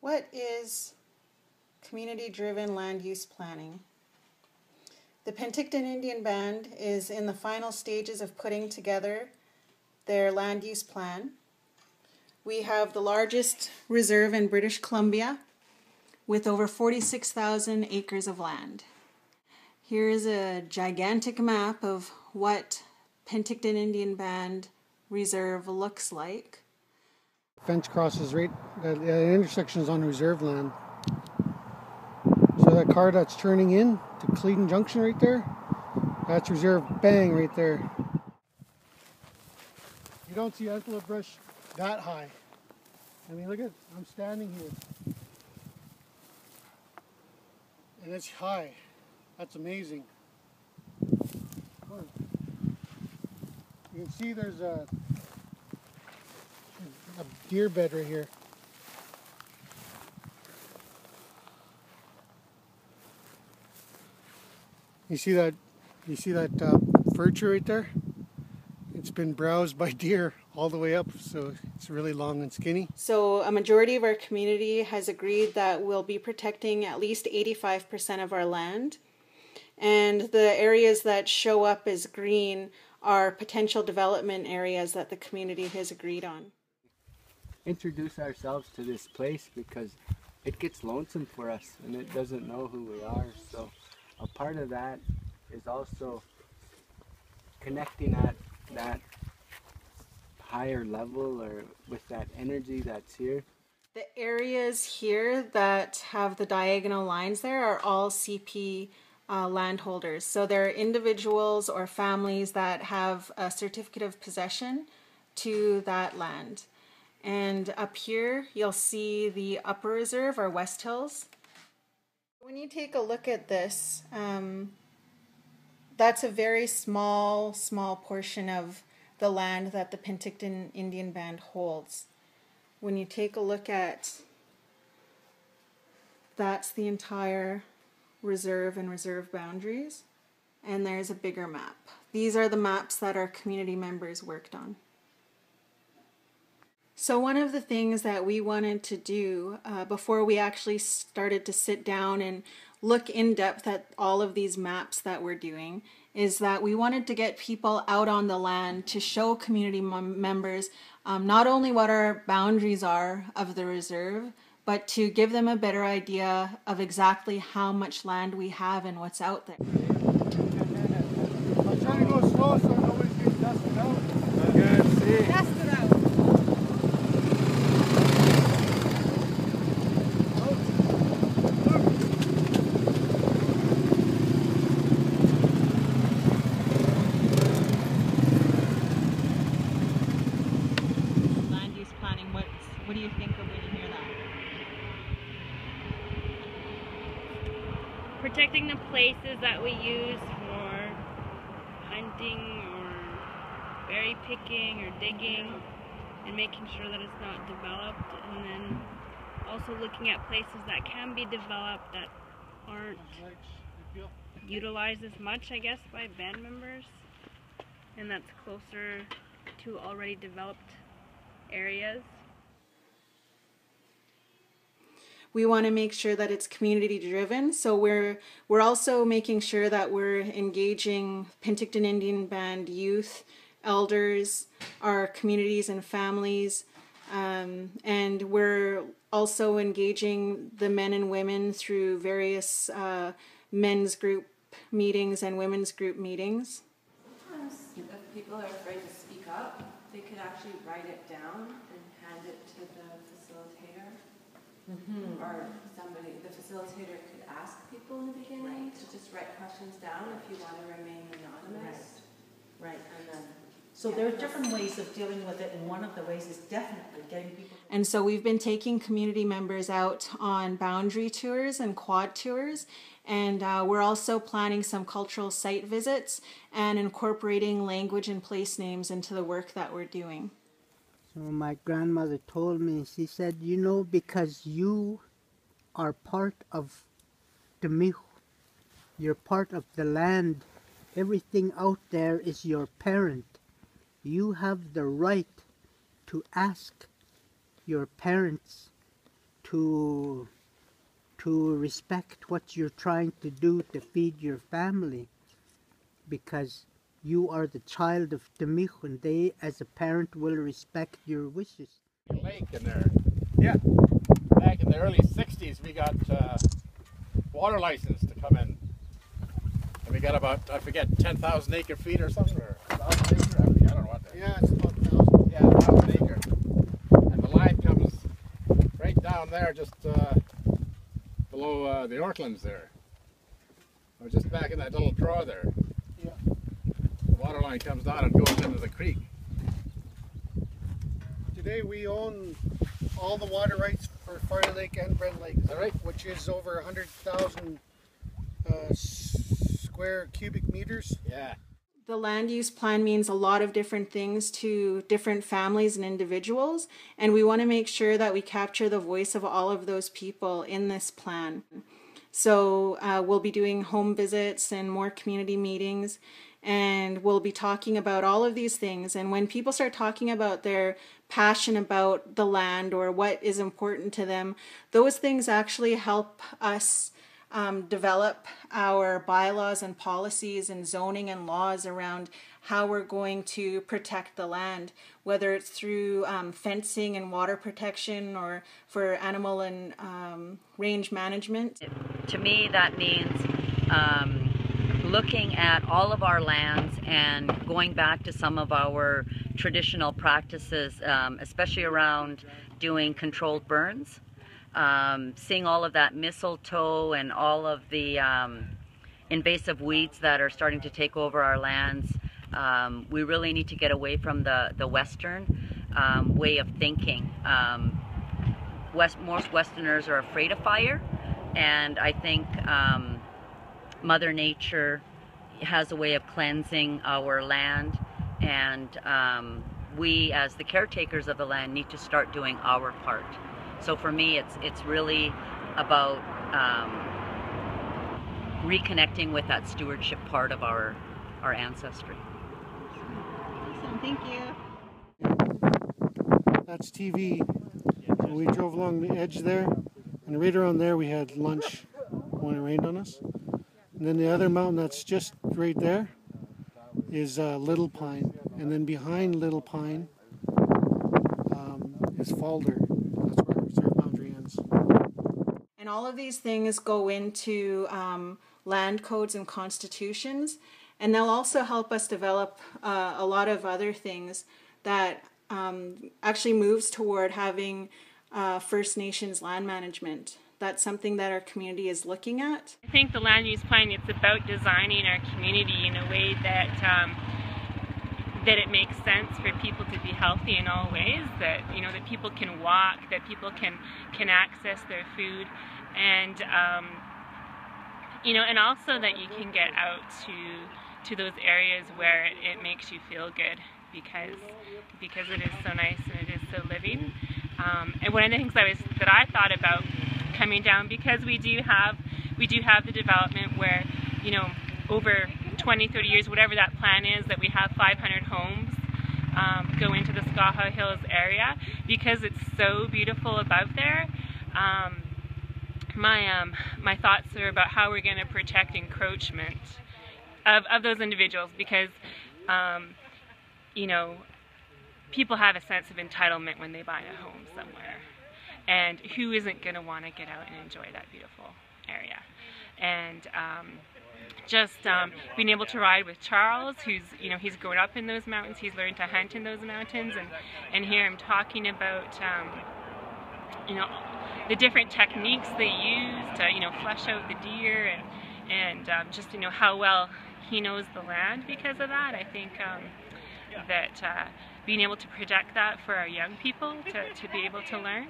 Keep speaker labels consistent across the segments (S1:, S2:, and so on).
S1: What is community-driven land use planning? The Penticton Indian Band is in the final stages of putting together their land use plan. We have the largest reserve in British Columbia with over 46,000 acres of land. Here's a gigantic map of what Penticton Indian Band Reserve looks like.
S2: Fence crosses right, the intersection is on reserve land. So that car that's turning in to Cleveland Junction right there, that's reserve, bang, right there. You don't see antelope brush that high. I mean, look at, I'm standing here. And it's high. That's amazing. You can see there's a deer bed right here. You see that fir tree right there? It's been browsed by deer all the way up, so it's really long and skinny.
S1: So a majority of our community has agreed that we'll be protecting at least 85% of our land. And the areas that show up as green are potential development areas that the community has agreed on.
S3: Introduce ourselves to this place because it gets lonesome for us and it doesn't know who we are. So a part of that is also connecting at that higher level or with that energy that's here.
S1: The areas here that have the diagonal lines there are all CP landholders. So they're individuals or families that have a certificate of possession to that land. And up here you'll see the upper reserve or West Hills. When you take a look at this, that's a very small portion of the land that the Penticton Indian Band holds. When you take a look at, that's the entire reserve and reserve boundaries, and there's a bigger map. These are the maps that our community members worked on. So one of the things that we wanted to do before we actually started to sit down and look in depth at all of these maps that we're doing is that we wanted to get people out on the land to show community members not only what our boundaries are of the reserve, but to give them a better idea of exactly how much land we have and what's out there.
S2: I'm trying to go slow so nobody's getting dusted out.
S3: Good, see.
S1: Dust it out. What do you think of when you hear that?
S4: Protecting the places that we use for hunting or berry picking or digging and making sure that it's not developed, and then also looking at places that can be developed that aren't utilized as much, I guess, by band members, and that's closer to already developed areas.
S1: We want to make sure that it's community driven, so we're also making sure that we're engaging Penticton Indian Band youth, elders, our communities and families, and we're also engaging the men and women through various men's group meetings and women's group meetings.
S5: Sometimes if people are afraid to speak up, they could actually write it down and hand it to the facilitator. Mm-hmm. Or somebody, the facilitator could ask people in the beginning to just write questions down if you want to remain anonymous.
S6: Right. And then, so there are different ways of dealing with it, and one of the ways is definitely getting people.
S1: And so we've been taking community members out on boundary tours and quad tours, and we're also planning some cultural site visits and incorporating language and place names into the work that we're doing.
S7: So my grandmother told me, she said, you know, because you are part of the Mihu, you're part of the land, everything out there is your parent. You have the right to ask your parents to respect what you're trying to do to feed your family, because you are the child of Temich, and they, as a parent, will respect your wishes.
S8: Lake in there. Yeah. Back in the early 60s, we got water license to come in. And we got about, I forget, 10,000 acre feet or something, or 1,000 acre? I don't know what that is.
S2: Yeah, it's about 1,000.
S8: Yeah, 1,000 acre. And the line comes right down there, just below the Orklands there. Or just back in that little draw there.
S2: Yeah.
S8: The water line comes down and goes into the creek.
S2: Today we own all the water rights for Farley Lake and Brent Lake.
S8: Is that right?
S2: Which is over 100,000 square cubic meters.
S8: Yeah.
S1: The land use plan means a lot of different things to different families and individuals, and we want to make sure that we capture the voice of all of those people in this plan. So we'll be doing home visits and more community meetings, and we'll be talking about all of these things. And when people start talking about their passion about the land or what is important to them, those things actually help us develop our bylaws and policies and zoning and laws around how we're going to protect the land, whether it's through fencing and water protection or for animal and range management.
S9: To me, that means looking at all of our lands and going back to some of our traditional practices, especially around doing controlled burns. Seeing all of that mistletoe and all of the invasive weeds that are starting to take over our lands. We really need to get away from the Western way of thinking. Most Westerners are afraid of fire, and I think Mother Nature has a way of cleansing our land, and we as the caretakers of the land need to start doing our part. So for me, it's really about reconnecting with that stewardship part of our ancestry.
S1: Awesome, thank you.
S2: That's TV. So we drove along the edge there, and right around there we had lunch when it rained on us. And then the other mountain that's just right there is Little Pine. And then behind Little Pine is Falder. That's where our reserve boundary ends.
S1: And all of these things go into land codes and constitutions, and they'll also help us develop a lot of other things that actually moves toward having First Nations land management. That's something that our community is looking at.
S4: I think the land use plan, it's about designing our community in a way that that it makes sense for people to be healthy in all ways, that that people can walk, that people can access their food, and and also that you can get out to those areas where it makes you feel good, because it is so nice and it is so living. And one of the things that I thought about coming down, because we do have the development where over 20-30 years, whatever that plan is, that we have 500 homes go into the Skaha Hills area, because it's so beautiful above there. My thoughts are about how we're going to protect encroachment of those individuals, because people have a sense of entitlement when they buy a home somewhere, and who isn't going to want to get out and enjoy that beautiful area? And just being able to ride with Charles, who's he's grown up in those mountains, he's learned to hunt in those mountains, and hear him talking about the different techniques they use to flush out the deer, and just how well he knows the land because of that. I think that being able to project that for our young people to be able to learn,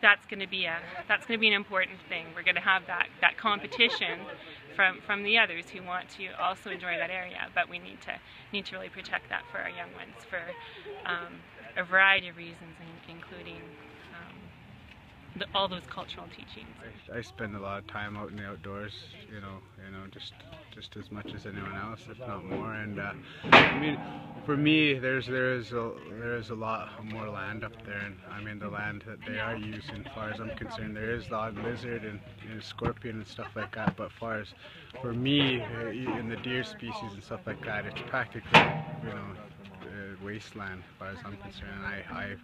S4: that's going to be an important thing. We're going to have that competition from the others who want to also enjoy that area, but we need to really protect that for our young ones for a variety of reasons, including all those cultural teachings?
S3: I spend a lot of time out in the outdoors, you know, just as much as anyone else, if not more. And I mean, for me, there is a lot more land up there, and I mean the land that they are using, as far as I'm concerned, there is a lot of lizard and scorpion and stuff like that. But for me, in the deer species and stuff like that, it's practically, you know, wasteland as far as I'm concerned. And I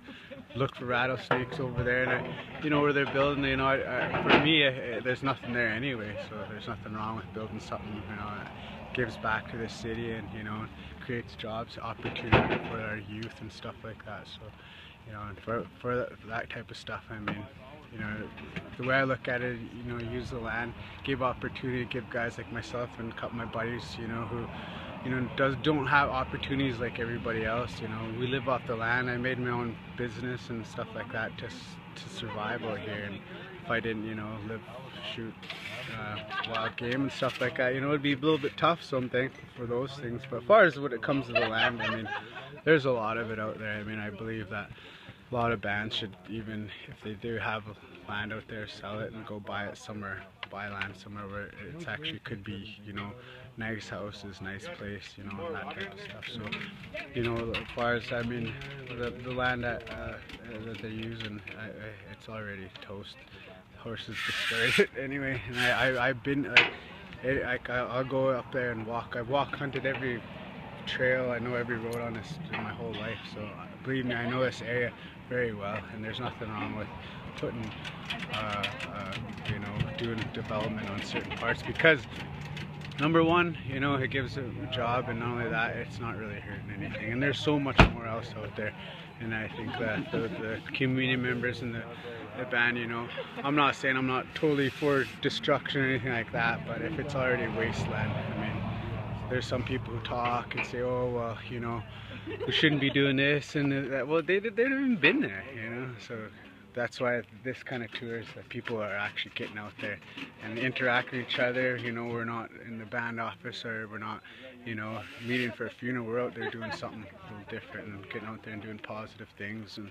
S3: looked for rattlesnakes over there, and you know where they're building, you know, for me there's nothing there anyway, so there's nothing wrong with building something, you know, that gives back to the city and, you know, creates jobs, opportunity for our youth and stuff like that. So, you know, and for that type of stuff, I mean, you know, the way I look at it, you know, use the land, give opportunity, give guys like myself and a couple of my buddies, you know, who, you know, don't have opportunities like everybody else. You know, we live off the land. I made my own business and stuff like that just to survive out here. And if I didn't, you know, shoot wild game and stuff like that, you know, it'd be a little bit tough. So I'm thankful for those things. But as far as when it comes to the land, I mean, there's a lot of it out there. I mean, I believe that a lot of bands should, even if they do have land out there, sell it and go buy it somewhere, buy land somewhere where it actually could be, you know, nice houses, nice place, you know, and that type of stuff. So, you know, as far as, I mean, the land that they're using, it's already toast. Horses destroyed it anyway, and I've been, I'll go up there and walk. I've hunted every trail, I know every road on this in my whole life, so believe me, I know this area very well, and there's nothing wrong with putting, you know, doing development on certain parts, because number one, you know, it gives a job, and not only that, it's not really hurting anything. And there's so much more else out there. And I think that the community members and the band, you know, I'm not saying I'm not totally for destruction or anything like that, but if it's already wasteland, I mean, there's some people who talk and say, oh, well, you know, we shouldn't be doing this and that. Well, they've even been there, you know, so that's why this kind of tours, that people are actually getting out there and interacting with each other. You know, we're not in the band office, or we're not, you know, meeting for a funeral. We're out there doing something a little different and getting out there and doing positive things, and,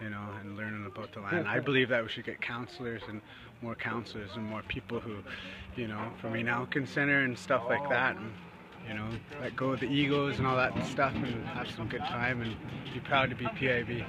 S3: you know, and learning about the land. I believe that we should get counselors and more people who, you know, from Elaine Center and stuff like that, and, you know, let go of the egos and all that stuff and have some good time and be proud to be PIB.